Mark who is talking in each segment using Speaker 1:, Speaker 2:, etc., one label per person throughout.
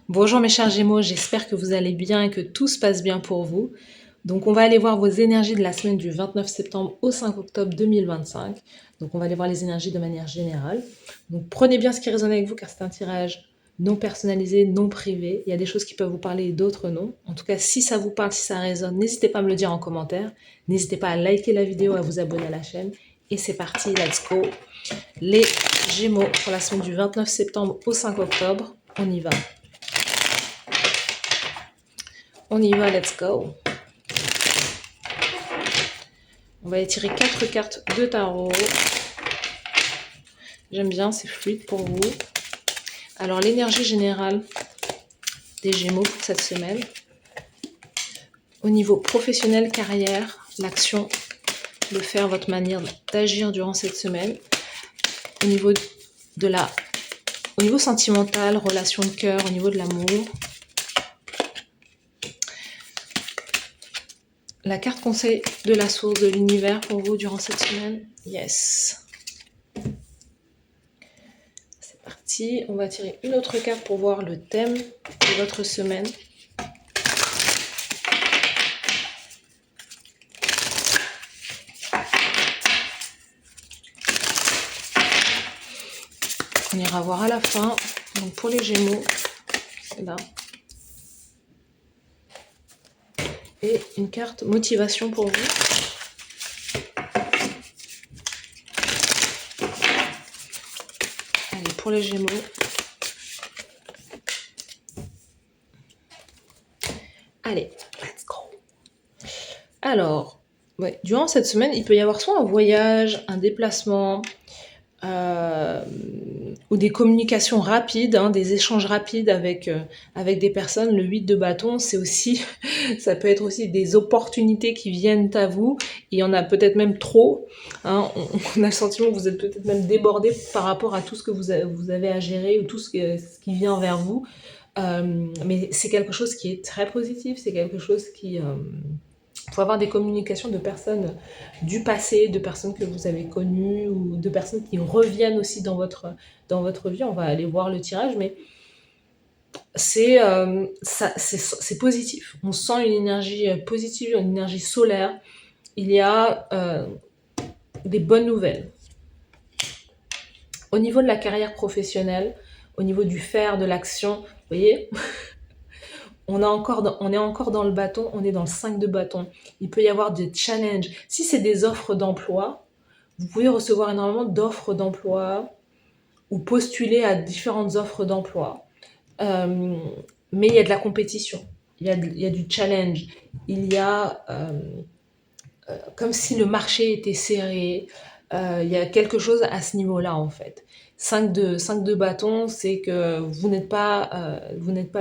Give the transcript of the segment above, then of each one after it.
Speaker 1: Bonjour mes chers Gémeaux, j'espère que vous allez bien et que tout se passe bien pour vous. Donc on va aller voir vos énergies de la semaine du 29 septembre au 5 octobre 2025. Donc on va aller voir les énergies de manière générale. Donc prenez bien ce qui résonne avec vous car c'est un tirage non personnalisé, non privé. Il y a des choses qui peuvent vous parler et d'autres non. En tout cas, si ça vous parle, si ça résonne, n'hésitez pas à me le dire en commentaire. N'hésitez pas à liker la vidéo, à vous abonner à la chaîne. Et c'est parti, let's go. Les Gémeaux pour la semaine du 29 septembre au 5 octobre, on y va. On y va, let's go. On va étirer 4 cartes de tarot. J'aime bien, c'est fluide pour vous. Alors, l'énergie générale des Gémeaux pour cette semaine. Au niveau professionnel, carrière, l'action, le faire, votre manière d'agir durant cette semaine. Au niveau sentimental, relation de cœur, au niveau de l'amour. La carte conseil de la source de l'univers pour vous durant cette semaine. Yes. C'est parti. On va tirer une autre carte pour voir le thème de votre semaine. On ira voir à la fin. Donc pour les Gémeaux, là. Et une carte motivation pour vous. Allez, pour les Gémeaux. Allez, let's go. Alors, ouais, durant cette semaine, il peut y avoir soit un voyage, un déplacement, ou des communications rapides, des échanges rapides avec des personnes. Le 8 de bâton, c'est aussi, ça peut être aussi des opportunités qui viennent à vous. Il y en a peut-être même trop. On a le sentiment que vous êtes peut-être même débordé par rapport à tout ce que vous avez à gérer ou tout ce qui vient vers vous. Mais c'est quelque chose qui est très positif, c'est quelque chose qui... Il faut avoir des communications de personnes du passé, de personnes que vous avez connues ou de personnes qui reviennent aussi dans votre vie. On va aller voir le tirage, mais c'est positif. On sent une énergie positive, une énergie solaire. Il y a des bonnes nouvelles. Au niveau de la carrière professionnelle, au niveau du faire, de l'action, vous voyez on est encore dans le bâton, on est dans le 5 de bâton. Il peut y avoir des challenges. Si c'est des offres d'emploi, vous pouvez recevoir énormément d'offres d'emploi ou postuler à différentes offres d'emploi. Mais il y a de la compétition, il y a du challenge, il y a comme si le marché était serré. Il y a quelque chose à ce niveau-là en fait. 5 de bâton, c'est que vous n'êtes pas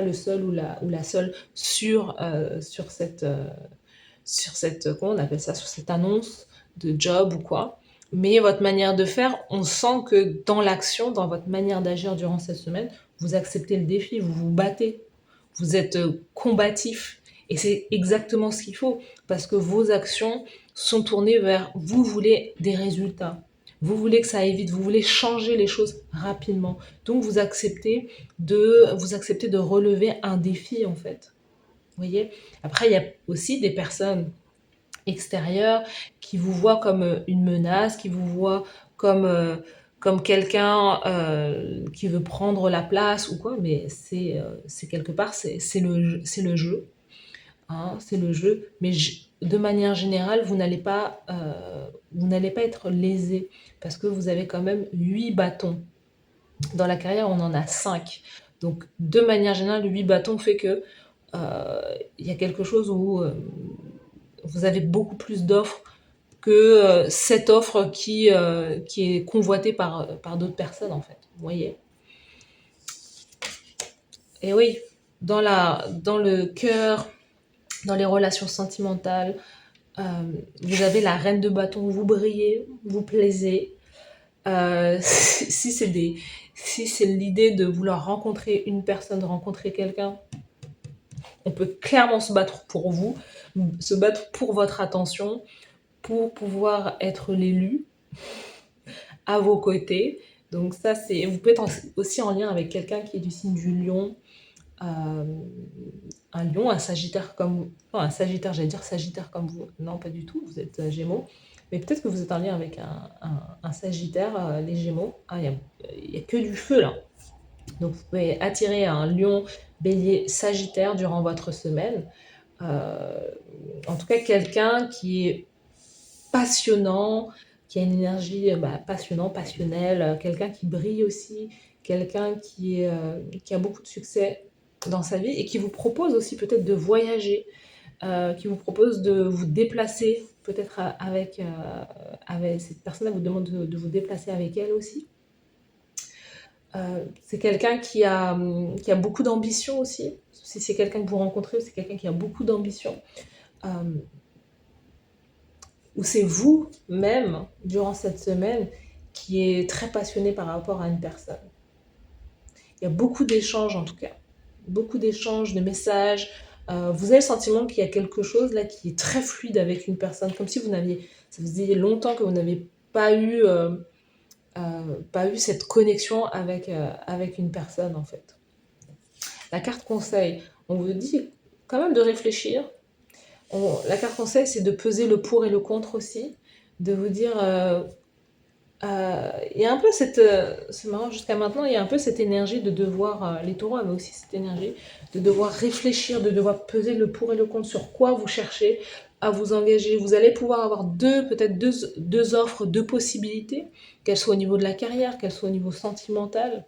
Speaker 1: le seul ou la seule sur cette comment on appelle ça, sur cette annonce de job ou quoi. Mais votre manière de faire, on sent que dans l'action, dans votre manière d'agir durant cette semaine, vous acceptez le défi, vous vous battez, vous êtes combatif. Et c'est exactement ce qu'il faut, parce que vos actions sont tournées vers vous voulez des résultats. Vous voulez que ça aille vite, vous voulez changer les choses rapidement. Donc vous acceptez de relever un défi en fait. Vous voyez ? Après, il y a aussi des personnes extérieures qui vous voient comme une menace, qui vous voient comme quelqu'un qui veut prendre la place ou quoi, mais c'est quelque part, c'est le jeu. C'est le jeu, mais de manière générale, vous n'allez pas être lésé parce que vous avez quand même 8 bâtons. Dans la carrière, on en a 5. Donc, de manière générale, 8 bâtons fait que il y a quelque chose où vous avez beaucoup plus d'offres que cette offre qui est convoitée par d'autres personnes, en fait. Vous voyez ? Et oui, dans le cœur, dans les relations sentimentales, vous avez la reine de bâton, vous brillez, vous plaisez. Si c'est l'idée de vouloir rencontrer une personne, de rencontrer quelqu'un, on peut clairement se battre pour vous, se battre pour votre attention, pour pouvoir être l'élu à vos côtés. Donc ça, vous pouvez être aussi en lien avec quelqu'un qui est du signe du lion, un lion, un sagittaire comme vous. Non, un sagittaire, j'allais dire sagittaire comme vous. Non, pas du tout, vous êtes gémeaux. Mais peut-être que vous êtes en lien avec un sagittaire, les gémeaux. Ah, il y a que du feu là. Donc vous pouvez attirer un lion, bélier, sagittaire durant votre semaine. En tout cas, quelqu'un qui est passionnant, qui a une énergie passionnante, passionnelle, quelqu'un qui brille aussi, quelqu'un qui a beaucoup de succès dans sa vie et qui vous propose aussi peut-être de voyager, qui vous propose de vous déplacer, peut-être avec cette personne, elle vous demande de vous déplacer avec elle aussi. C'est quelqu'un qui a beaucoup d'ambition aussi. Si c'est quelqu'un que vous rencontrez, c'est quelqu'un qui a beaucoup d'ambition. Ou c'est vous-même, durant cette semaine, qui est très passionné par rapport à une personne. Il y a beaucoup d'échanges en tout cas. Beaucoup d'échanges, de messages. Vous avez le sentiment qu'il y a quelque chose là qui est très fluide avec une personne, comme si ça faisait longtemps que vous n'avez pas eu cette connexion avec une personne en fait. La carte conseil, on vous dit quand même de réfléchir. La carte conseil, c'est de peser le pour et le contre aussi, de vous dire, il y a un peu c'est marrant, jusqu'à maintenant, il y a un peu cette énergie de devoir, les taureaux avaient aussi cette énergie, de devoir réfléchir, de devoir peser le pour et le contre sur quoi vous cherchez à vous engager. Vous allez pouvoir avoir peut-être deux offres, deux possibilités, qu'elles soient au niveau de la carrière, qu'elles soient au niveau sentimental.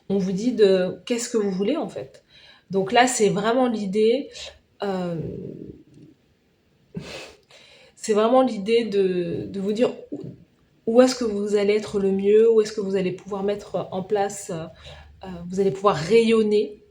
Speaker 1: On vous dit de qu'est-ce que vous voulez en fait. Donc là, c'est vraiment l'idée. C'est vraiment l'idée de vous dire où est-ce que vous allez être le mieux, où est-ce que vous allez pouvoir mettre en place, vous allez pouvoir rayonner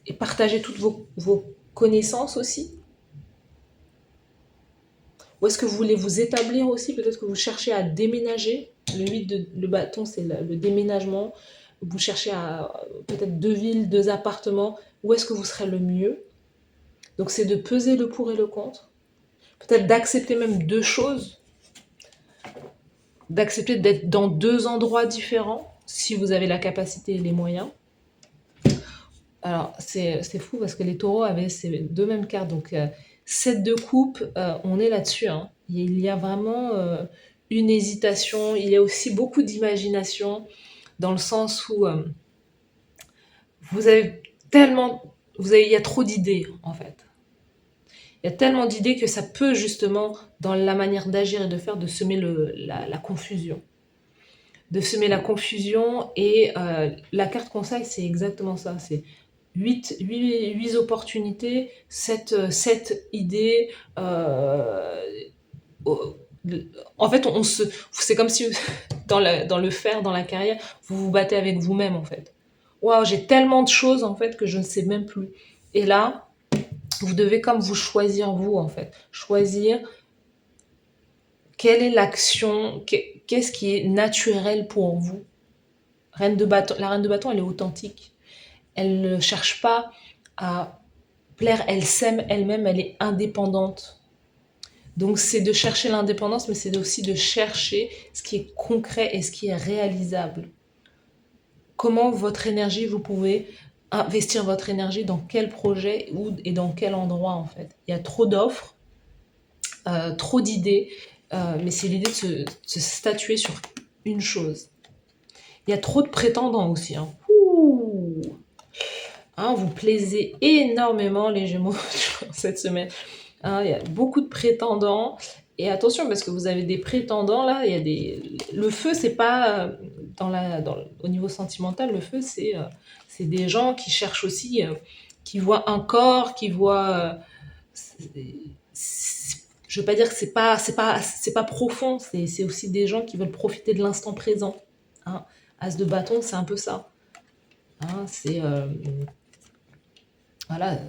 Speaker 1: et partager toutes vos connaissances aussi. Où est-ce que vous voulez vous établir aussi, peut-être que vous cherchez à déménager. Le bâton, c'est le déménagement. Vous cherchez à peut-être 2 villes, 2 appartements. Où est-ce que vous serez le mieux? Donc c'est de peser le pour et le contre. Peut-être d'accepter même 2 choses. D'accepter d'être dans 2 endroits différents, si vous avez la capacité et les moyens. Alors, c'est fou parce que les taureaux avaient ces 2 mêmes cartes. Donc, 7 de coupe, on est là-dessus. Hein. Il y a vraiment une hésitation. Il y a aussi beaucoup d'imagination dans le sens où vous avez il y a trop d'idées en fait. Il y a tellement d'idées que ça peut justement, dans la manière d'agir et de faire, de semer la confusion. De semer la confusion et la carte conseil, c'est exactement ça. C'est 8 opportunités, 7 idées. En fait, c'est comme si dans le faire, dans la carrière, vous vous battez avec vous-même en fait. Waouh, j'ai tellement de choses en fait que je ne sais même plus. Et là, vous devez comme vous choisir vous en fait. Choisir quelle est l'action, qu'est-ce qui est naturel pour vous. La reine de bâton, elle est authentique. Elle ne cherche pas à plaire, elle s'aime elle-même, elle est indépendante. Donc c'est de chercher l'indépendance, mais c'est aussi de chercher ce qui est concret et ce qui est réalisable. Comment votre énergie, vous pouvez investir votre énergie dans quel projet et dans quel endroit en fait. Il y a trop d'offres, trop d'idées, mais c'est l'idée de se statuer sur une chose. Il y a trop de prétendants aussi. Hein. Hein, vous plaisez énormément les Gémeaux cette semaine. Hein, il y a beaucoup de prétendants. Et attention, parce que vous avez des prétendants là, il y a le feu, c'est pas au niveau sentimental, le feu, c'est des gens qui cherchent aussi, qui voient un corps, qui voient. Je veux pas dire que c'est pas profond, c'est aussi des gens qui veulent profiter de l'instant présent. Hein. As de bâton, c'est un peu ça. Hein, c'est voilà,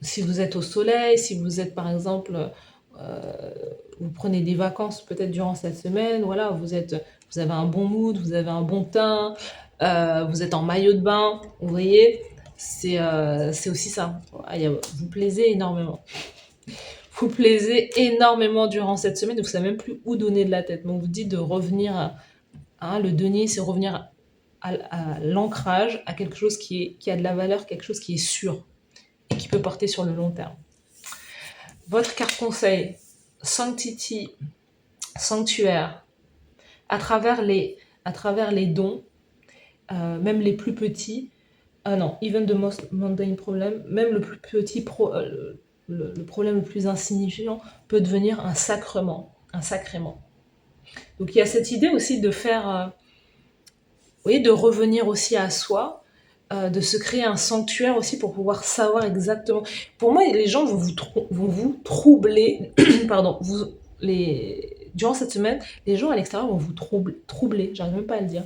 Speaker 1: si vous êtes au soleil, si vous êtes par exemple, vous prenez des vacances peut-être durant cette semaine, voilà, vous avez un bon mood, vous avez un bon teint, vous êtes en maillot de bain, vous voyez, c'est aussi ça. Vous plaisez énormément. Vous plaisez énormément durant cette semaine, vous ne savez même plus où donner de la tête. Donc, on vous dit de revenir, le denier, c'est revenir à l'ancrage, à quelque chose qui a de la valeur, quelque chose qui est sûr et qui peut porter sur le long terme. Votre carte conseil, Sanctity, sanctuaire, à travers les dons, même les plus petits, non, even the most mundane problem, même le plus petit le problème le plus insignifiant peut devenir un sacrement, un sacrement. Donc il y a cette idée aussi de faire, oui, de revenir aussi à soi, de se créer un sanctuaire aussi pour pouvoir savoir exactement. Pour moi, les gens vont vous troubler, pardon, durant cette semaine, les gens à l'extérieur vont vous troubler, j'arrive même pas à le dire.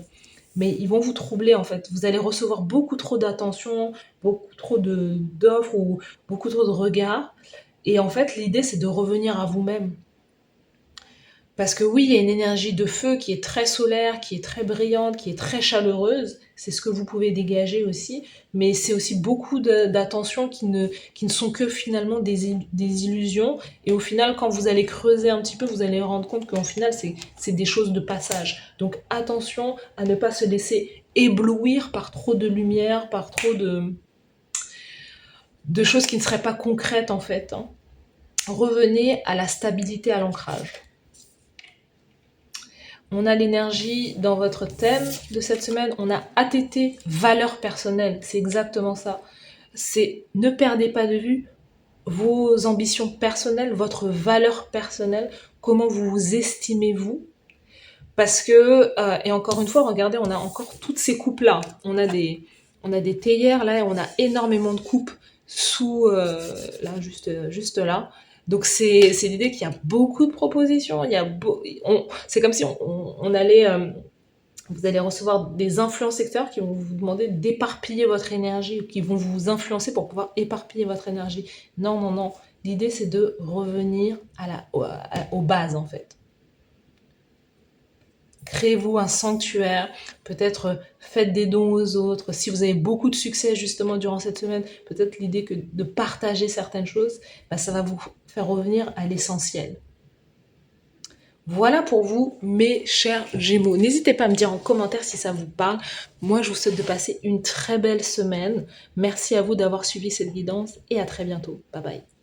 Speaker 1: Mais ils vont vous troubler en fait. Vous allez recevoir beaucoup trop d'attention, beaucoup trop d'offres ou beaucoup trop de regards. Et en fait, l'idée, c'est de revenir à vous-même. Parce que oui, il y a une énergie de feu qui est très solaire, qui est très brillante, qui est très chaleureuse. C'est ce que vous pouvez dégager aussi. Mais c'est aussi beaucoup d'attention qui ne sont que finalement des illusions. Et au final, quand vous allez creuser un petit peu, vous allez vous rendre compte qu'au final, c'est des choses de passage. Donc attention à ne pas se laisser éblouir par trop de lumière, par trop de choses qui ne seraient pas concrètes en fait. Hein. Revenez à la stabilité, à l'ancrage. On a l'énergie dans votre thème de cette semaine. On a ATT, valeur personnelle. C'est exactement ça. C'est ne perdez pas de vue vos ambitions personnelles, votre valeur personnelle, comment vous vous estimez-vous. Parce que, et encore une fois, regardez, on a encore toutes ces coupes-là. On a des théières là, et on a énormément de coupes sous, là, juste là. Donc c'est l'idée qu'il y a beaucoup de propositions, c'est comme si on allait, vous allez recevoir des influenceurs qui vont vous demander d'éparpiller votre énergie, ou qui vont vous influencer pour pouvoir éparpiller votre énergie. Non, non, non. L'idée c'est de revenir aux bases en fait. Créez-vous un sanctuaire, peut-être faites des dons aux autres. Si vous avez beaucoup de succès justement durant cette semaine, peut-être l'idée que de partager certaines choses, ça va vous faire revenir à l'essentiel. Voilà pour vous, mes chers Gémeaux. N'hésitez pas à me dire en commentaire si ça vous parle. Moi, je vous souhaite de passer une très belle semaine. Merci à vous d'avoir suivi cette guidance et à très bientôt. Bye bye.